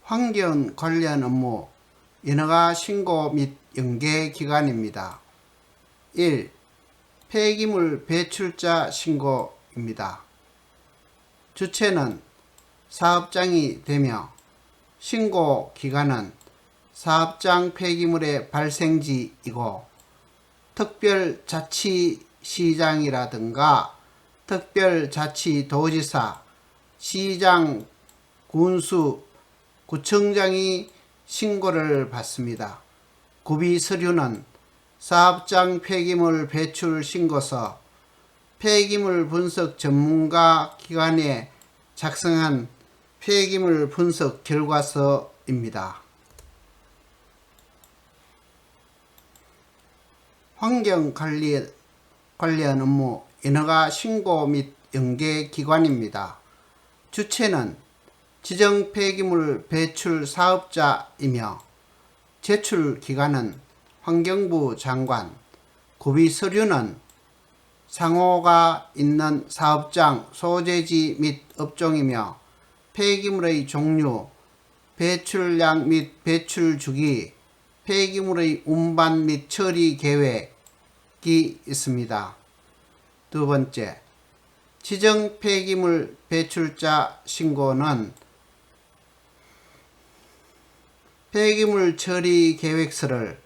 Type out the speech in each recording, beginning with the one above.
환경 관련 업무, 인허가 신고 및 연계 기관입니다. 1. 폐기물 배출자 신고입니다. 주체는 사업장이 되며 신고 기간은 사업장 폐기물의 발생지이고 특별자치시장이라든가 특별자치도지사, 시장, 군수, 구청장이 신고를 받습니다. 구비서류는 사업장 폐기물 배출 신고서, 폐기물 분석 전문가 기관에 작성한 폐기물 분석 결과서입니다. 환경관리 관련 업무, 인허가 신고 및 연계 기관입니다. 주체는 지정 폐기물 배출 사업자이며 제출 기관은 환경부 장관, 구비 서류는 상호가 있는 사업장, 소재지 및 업종이며 폐기물의 종류, 배출량 및 배출 주기, 폐기물의 운반 및 처리 계획이 있습니다. 두 번째, 지정 폐기물 배출자 신고는 폐기물 처리 계획서를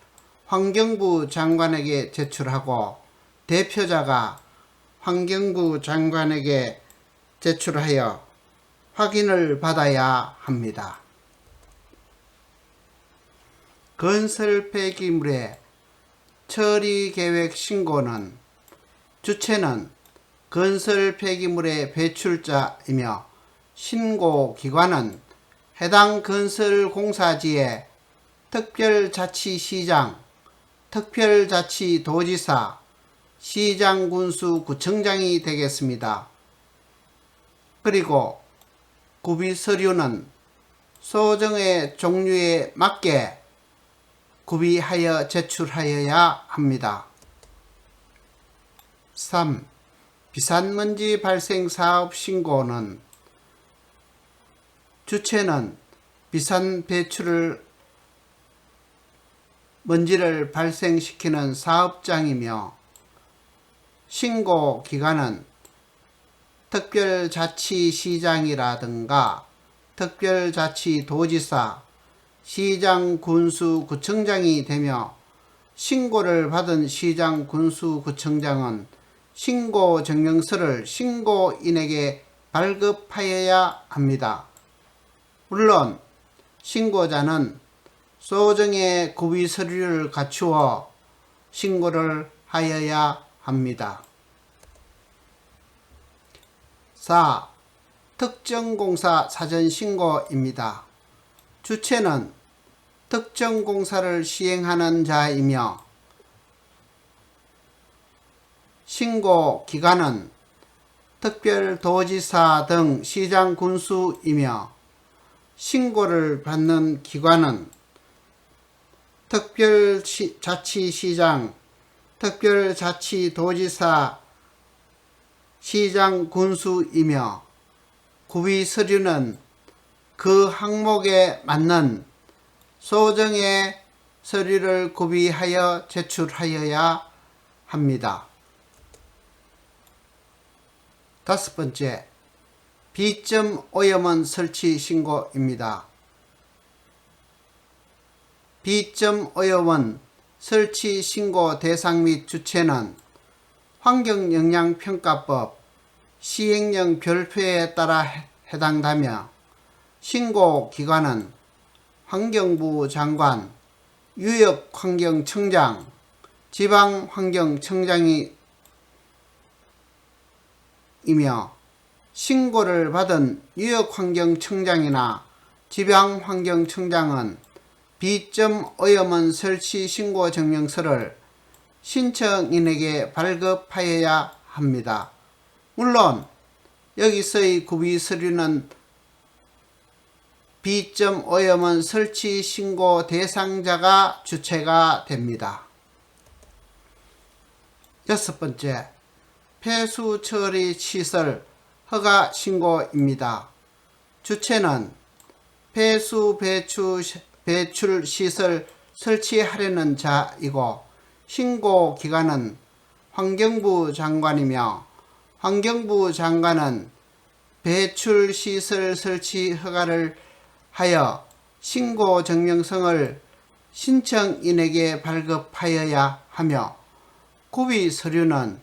환경부 장관에게 제출하고 대표자가 환경부 장관에게 제출하여 확인을 받아야 합니다. 건설 폐기물의 처리 계획 신고는 주체는 건설 폐기물의 배출자이며 신고 기관은 해당 건설 공사지의 특별자치시장, 특별자치도지사, 시장, 군수, 구청장이 되겠습니다. 그리고 구비서류는 소정의 종류에 맞게 구비하여 제출하여야 합니다. 3. 비산먼지 발생 사업 신고는 주체는 비산 배출을 먼지를 발생시키는 사업장이며 신고 기관은 특별자치시장이라든가 특별자치도지사, 시장, 군수, 구청장이 되며 신고를 받은 시장, 군수, 구청장은 신고 증명서를 신고인에게 발급하여야 합니다. 물론 신고자는 소정의 구비 서류를 갖추어 신고를 하여야 합니다. 4. 특정공사 사전신고입니다. 주체는 특정공사를 시행하는 자이며 신고 기관은 특별도지사 등 시장, 군수이며 신고를 받는 기관은 특별자치시장, 특별자치도지사, 시장, 군수이며 구비서류는 그 항목에 맞는 소정의 서류를 구비하여 제출하여야 합니다. 5번째, B점 오염원 설치 신고입니다. B점 오염원 설치 신고 대상 및 주체는 환경영향평가법 시행령 별표에 따라 해당되며 신고 기관은 환경부 장관, 유역환경청장, 지방환경청장이며 신고를 받은 유역환경청장이나 지방환경청장은 B점 오염원 설치 신고 증명서를 신청인에게 발급하여야 합니다. 물론 여기서의 구비 서류는 B점 오염원 설치 신고 대상자가 주체가 됩니다. 6번째, 폐수 처리 시설 허가 신고입니다. 주체는 폐수 배출 시설 설치하려는 자이고 신고 기관은 환경부 장관이며 환경부 장관은 배출 시설 설치 허가를 하여 신고 증명서를 신청인에게 발급하여야 하며 구비 서류는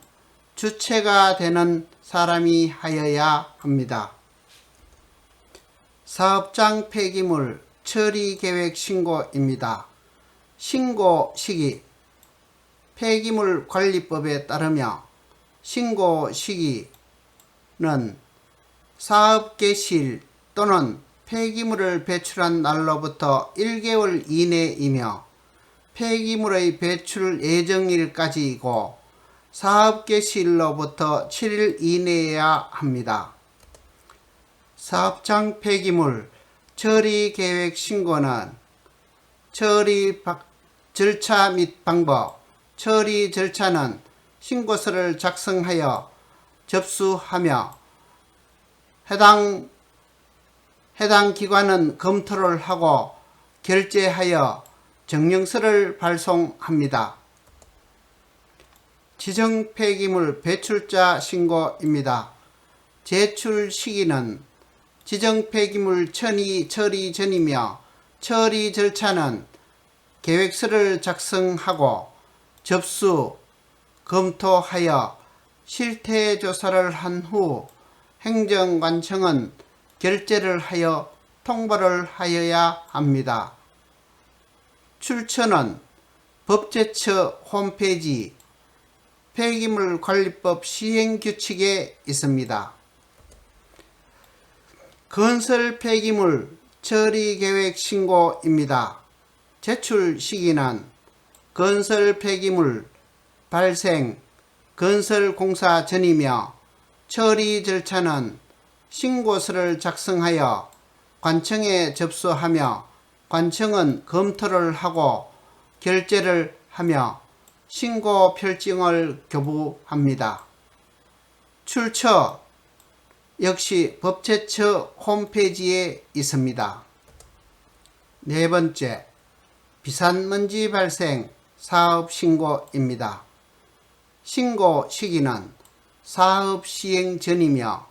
주체가 되는 사람이 하여야 합니다. 사업장 폐기물 처리계획 신고입니다. 신고 시기 폐기물관리법에 따르며 신고 시기는 사업 개시일 또는 폐기물을 배출한 날로부터 1개월 이내이며 폐기물의 배출 예정일까지이고 사업 개시일로부터 7일 이내여야 합니다. 사업장 폐기물 처리 계획 신고는 처리 절차 및 방법, 처리 절차는 신고서를 작성하여 접수하며 해당 기관은 검토를 하고 결재하여 정령서를 발송합니다. 지정 폐기물 배출자 신고입니다. 제출 시기는 지정 폐기물 처리 전이며 처리 절차는 계획서를 작성하고 접수, 검토하여 실태조사를 한 후 행정관청은 결재를 하여 통보를 하여야 합니다. 출처는 법제처 홈페이지 폐기물관리법 시행규칙에 있습니다. 건설 폐기물 처리계획 신고입니다. 제출 시기는 건설 폐기물 발생, 건설 공사 전이며 처리 절차는 신고서를 작성하여 관청에 접수하며 관청은 검토를 하고 결재를 하며 신고 필증을 교부합니다. 출처 역시 법제처 홈페이지에 있습니다. 네 번째, 비산먼지 발생 사업 신고입니다. 신고 시기는 사업 시행 전이며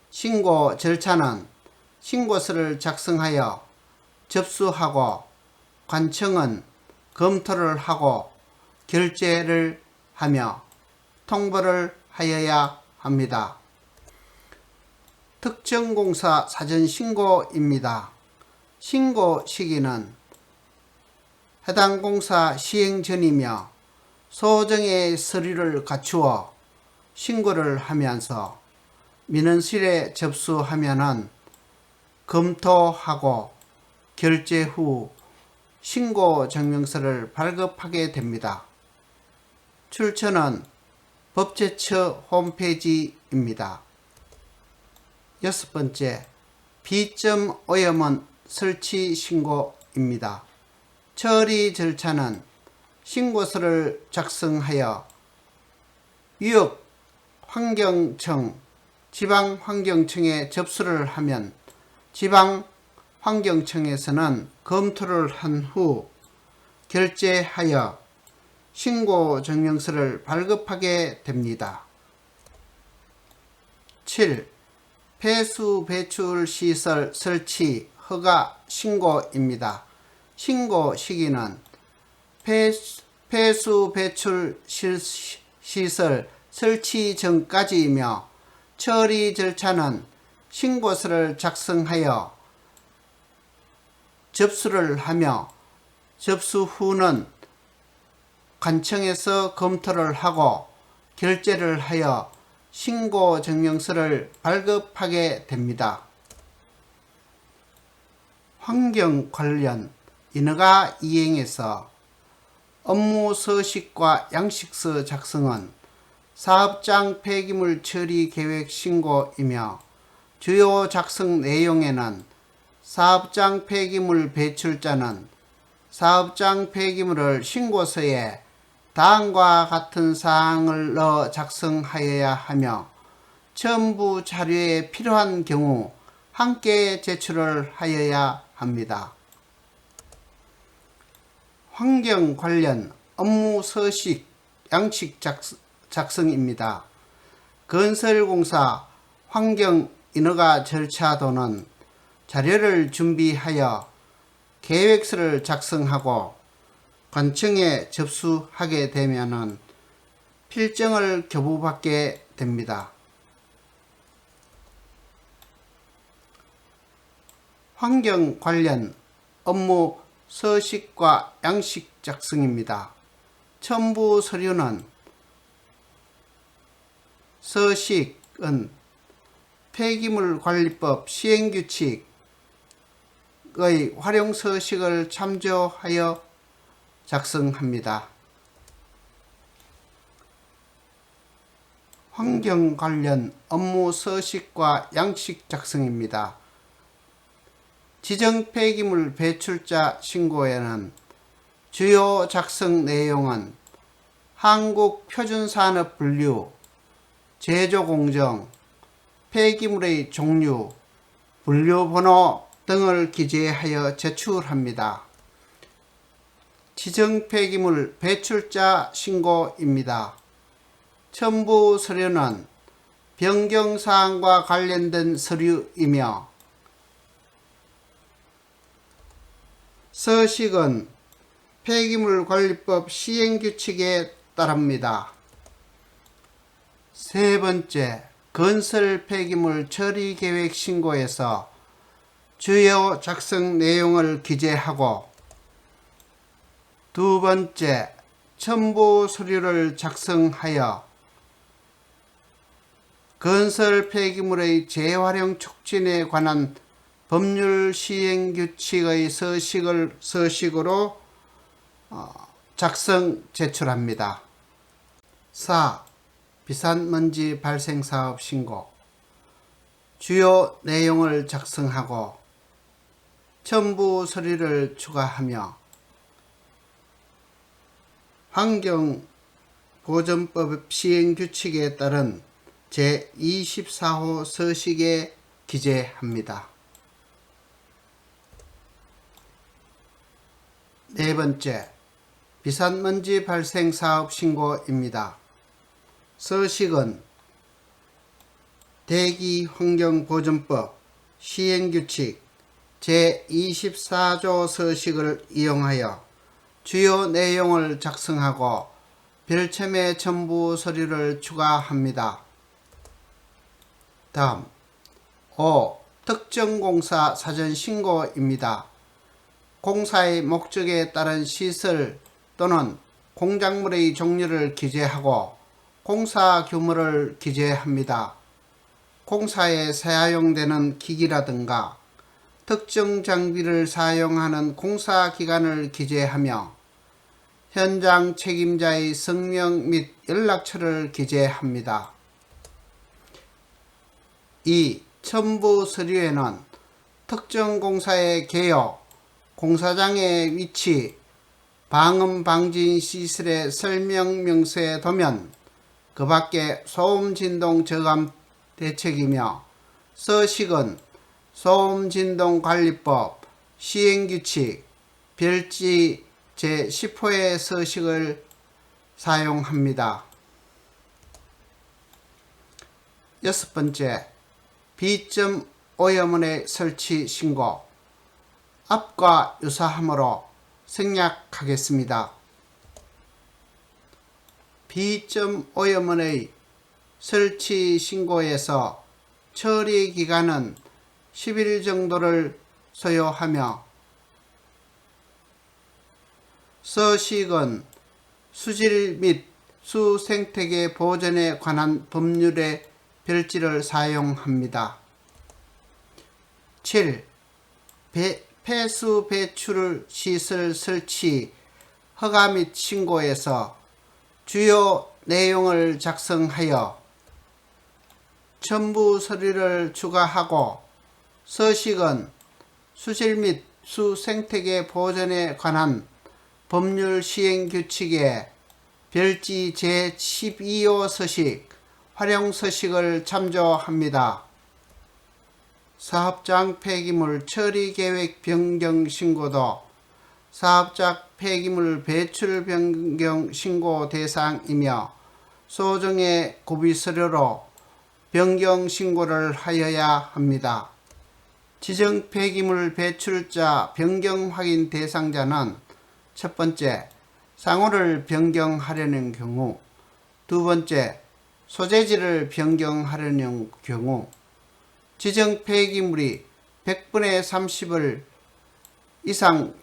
신고 절차는 신고서를 작성하여 접수하고 관청은 검토를 하고 결재를 하며 통보를 하여야 합니다. 특정공사 사전신고입니다. 신고 시기는 해당 공사 시행 전이며 소정의 서류를 갖추어 신고를 하면서 민원실에 접수하면은 검토하고 결재 후 신고 증명서를 발급하게 됩니다. 출처는 법제처 홈페이지입니다. 여섯 번째, B점 오염원 설치 신고입니다. 처리 절차는 신고서를 작성하여 유역환경청, 지방환경청에 접수를 하면 지방환경청에서는 검토를 한 후 결재하여 신고 증명서를 발급하게 됩니다. 7. 폐수 배출 시설 설치 허가 신고입니다. 신고 시기는 폐수 배출 시설 설치 전까지이며 처리 절차는 신고서를 작성하여 접수를 하며 접수 후는 관청에서 검토를 하고 결재를 하여 신고 증명서를 발급하게 됩니다. 환경 관련 인허가 이행에서 업무 서식과 양식서 작성은 사업장 폐기물 처리 계획 신고이며 주요 작성 내용에는 사업장 폐기물 배출자는 사업장 폐기물을 신고서에 다음과 같은 사항을 넣어 작성하여야 하며 첨부 자료에 필요한 경우 함께 제출을 하여야 합니다. 환경 관련 업무 서식, 양식 작성입니다. 건설공사 환경 인허가 절차도는 자료를 준비하여 계획서를 작성하고 관청에 접수하게 되면 필정을 교부받게 됩니다. 환경 관련 업무 서식과 양식 작성입니다. 첨부 서류는 서식은 폐기물관리법 시행규칙의 활용서식을 참조하여 작성합니다. 환경 관련 업무 서식과 양식 작성입니다. 지정 폐기물 배출자 신고에는 주요 작성 내용은 한국표준산업분류, 제조공정, 폐기물의 종류, 분류번호 등을 기재하여 제출합니다. 지정 폐기물 배출자 신고입니다. 첨부 서류는 변경사항과 관련된 서류이며 서식은 폐기물관리법 시행규칙에 따릅니다. 세 번째, 건설 폐기물 처리 계획 신고에서 주요 작성 내용을 기재하고 두 번째, 첨부 서류를 작성하여 건설 폐기물의 재활용 촉진에 관한 법률 시행 규칙의 서식으로 작성 제출합니다. 4. 비산먼지 발생 사업 신고. 주요 내용을 작성하고 첨부 서류를 추가하며 환경보전법 시행규칙에 따른 제24호 서식에 기재합니다. 네 번째, 비산먼지 발생 사업 신고입니다. 서식은 대기환경보전법 시행규칙 제24조 서식을 이용하여 주요 내용을 작성하고 별첨의 첨부 서류를 추가합니다. 다음 5. 특정공사 사전신고입니다. 공사의 목적에 따른 시설 또는 공작물의 종류를 기재하고 공사 규모를 기재합니다. 공사에 사용되는 기기라든가 특정 장비를 사용하는 공사 기간을 기재하며 현장 책임자의 성명 및 연락처를 기재합니다. 2. 첨부 서류에는 특정 공사의 개요, 공사장의 위치, 방음 방진 시설의 설명 명세에 두면 그 밖에 소음 진동 저감 대책이며 서식은 소음 진동 관리법 시행규칙 별지 제10호의 서식을 사용합니다. 6번째, B점 오염원의 설치 신고. 앞과 유사하므로 생략하겠습니다. B점 오염원의 설치 신고에서 처리 기간은 10일 정도를 소요하며 서식은 수질 및 수생태계 보존에 관한 법률의 별지를 사용합니다. 7. 폐수 배출 시설 설치 허가 및 신고에서 주요 내용을 작성하여 첨부 서류를 추가하고 서식은 수질 및 수생태계 보존에 관한 법률 시행 규칙에 별지 제12호 서식, 활용 서식을 참조합니다. 사업장 폐기물 처리 계획 변경 신고도 사업장 폐기물 배출 변경 신고 대상이며 소정의 구비 서류로 변경 신고를 하여야 합니다. 지정 폐기물 배출자 변경 확인 대상자는 첫 번째, 상호를 변경하려는 경우, 두 번째, 소재지를 변경하려는 경우, 지정 폐기물이 100분의 30을 이상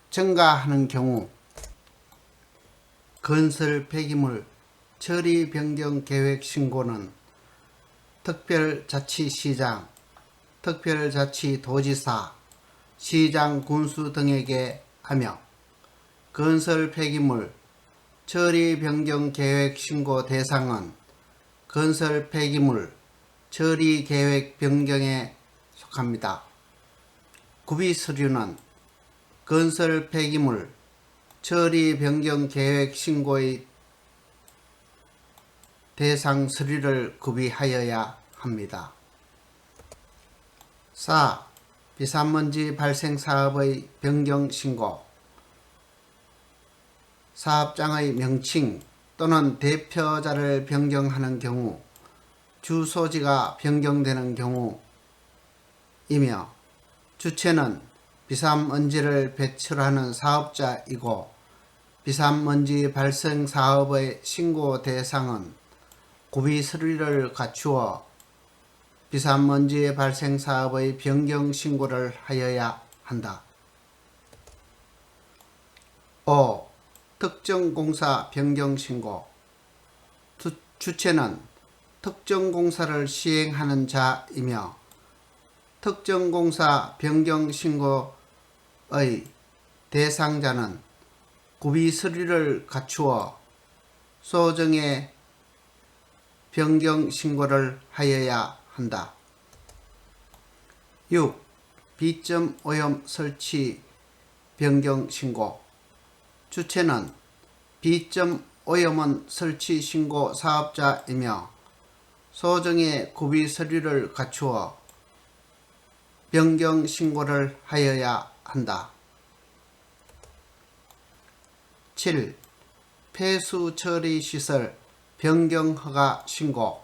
증가하는 경우, 건설 폐기물 처리 변경 계획 신고는 특별자치시장, 특별자치도지사, 시장, 군수 등에게 하며 건설 폐기물 처리 변경 계획 신고 대상은 건설 폐기물 처리 계획 변경에 속합니다. 구비 서류는 건설 폐기물 처리 변경 계획 신고의 대상 서류를 구비하여야 합니다. 4. 비산먼지 발생 사업의 변경 신고. 사업장의 명칭 또는 대표자를 변경하는 경우, 주소지가 변경되는 경우이며 주체는 비산먼지를 배출하는 사업자이고 비산먼지 발생 사업의 신고 대상은 구비 서류를 갖추어 비산먼지 발생 사업의 변경 신고를 하여야 한다. 5. 특정 공사 변경 신고. 주체는 특정 공사를 시행하는 자이며 특정 공사 변경 신고의 대상자는 구비 서류를 갖추어 소정의 변경 신고를 하여야 한다. 6. B점 오염 설치 변경 신고. 주체는 B점 오염원 설치 신고 사업자이며 소정의 구비 서류를 갖추어 변경 신고를 하여야 한다. 7. 폐수 처리 시설 변경 허가 신고.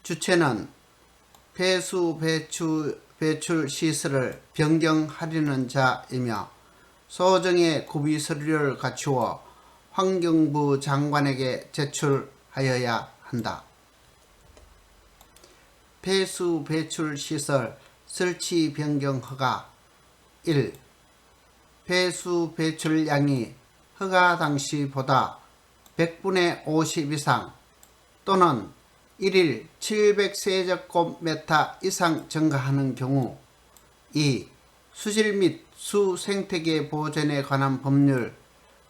주체는 폐수 배출 시설을 변경하려는 자이며 소정의 구비 서류를 갖추어 환경부 장관에게 제출하여야 한다. 폐수 배출 시설 설치 변경 허가. 1. 폐수 배출량이 허가 당시보다 100분의 50 이상 또는 1일 700세제곱미터 이상 증가하는 경우. 2. 수질 및 수생태계 보존에 관한 법률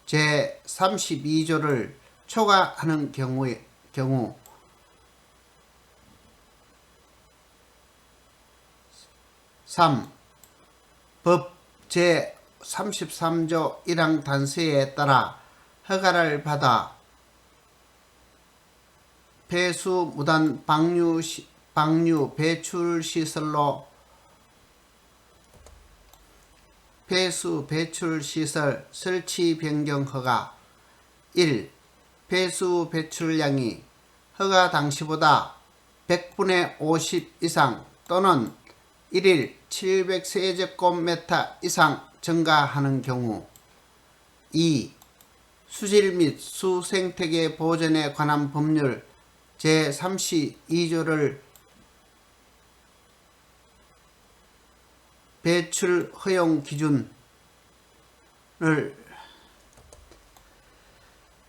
제32조를 초과하는 경우. 3. 법 제33조 1항 단서에 따라 허가를 받아 폐수 무단 방류 배출 시설로 폐수 배출 시설 설치 변경 허가. 1. 폐수 배출량이 허가 당시보다 100분의 50 이상 또는 1일 700세제곱미터 이상 증가하는 경우. 2. 수질 및 수생태계 보존에 관한 법률 제32조를 배출 허용 기준을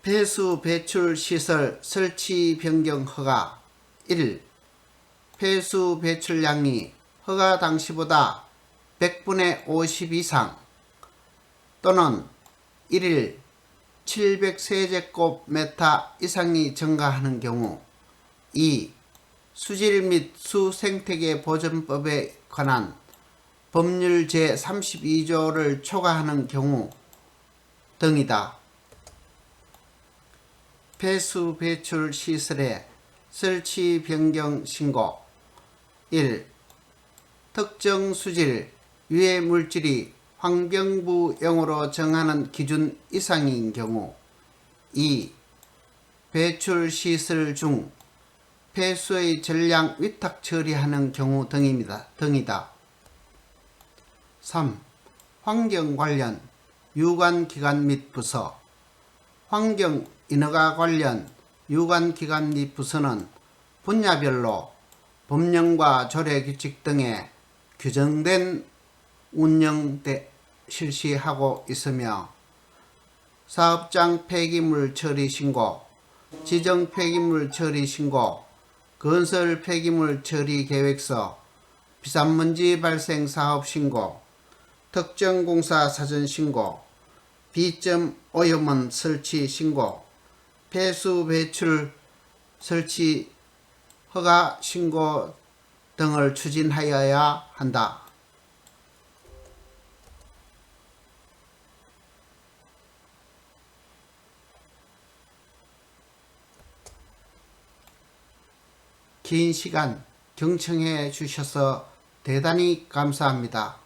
폐수 배출 시설 설치 변경 허가. 1. 폐수 배출량이 허가 당시보다 100분의 50 이상 또는 1일 700세제곱미터 이상이 증가하는 경우. 2. 수질 및 수생태계 보존법에 관한 법률 제32조를 초과하는 경우 등이다. 폐수 배출 시설의 설치 변경 신고. 1. 특정 수질, 유해 물질이 환경부 영으로 정하는 기준 이상인 경우. 2. 배출 시설 중 폐수의 전량 위탁 처리하는 경우 등이다. 3. 환경 관련 유관기관 및 부서. 환경 인허가 관련 유관기관 및 부서는 분야별로 법령과 조례규칙 등에 규정된 운영 실시하고 있으며 사업장 폐기물 처리 신고, 지정 폐기물 처리 신고, 건설 폐기물 처리 계획서, 비산먼지 발생 사업 신고, 특정 공사 사전 신고, B점 오염원 설치 신고, 폐수 배출 설치 허가 신고 등을 추진하여야 한다. 긴 시간 경청해 주셔서 대단히 감사합니다.